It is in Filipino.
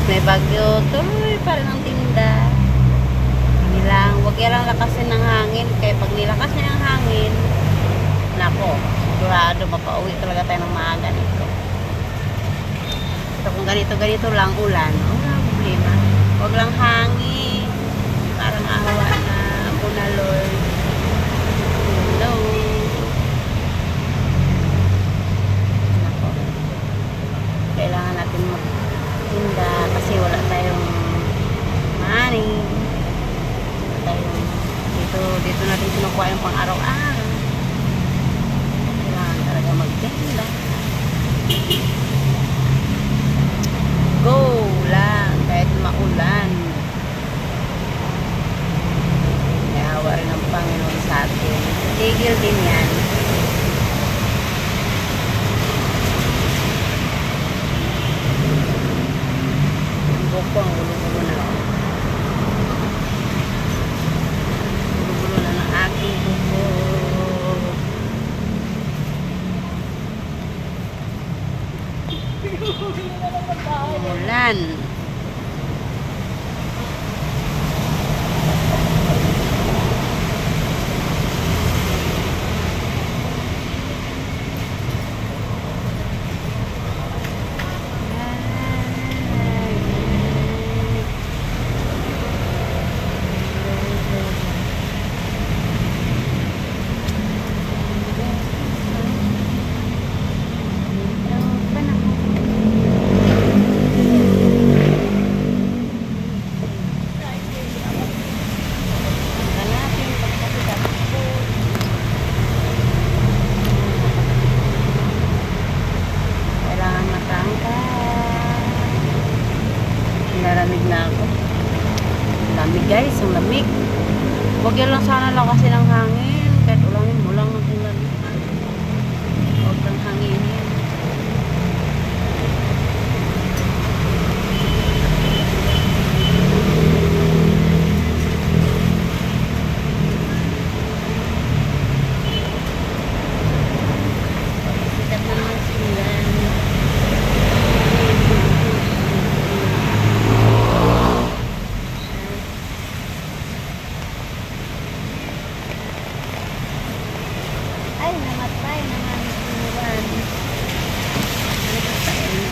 Kahit may bagyo, tuloy pa rin ang tinda. Nilang, huwag yan lang lakasin ng hangin. Kaya pag nilakas niya ang hangin, nako, sigurado mapauwi talaga tayo ng maaga nito. So kung ganito lang ulan, wala problema. Huwag lang hangin. Parang awa na ako na Lord. Hello. Nako. Kailangan natin magtinda kasi wala tayong money. Dito natin kinukuha yung pang araw-araw. Kailangan talaga magtinda. Go lang kahit maulan. Nahawa rin ang Panginoon sa atin. Tigil din yan. Ang buko ang gulo-gulo na. Aking buko. Ulan. Naramig na ako. Lamig guys, ang lamig. Huwag yan lang sana lang kasi ng hangin. Kahit ulangin mo lang ang lamig.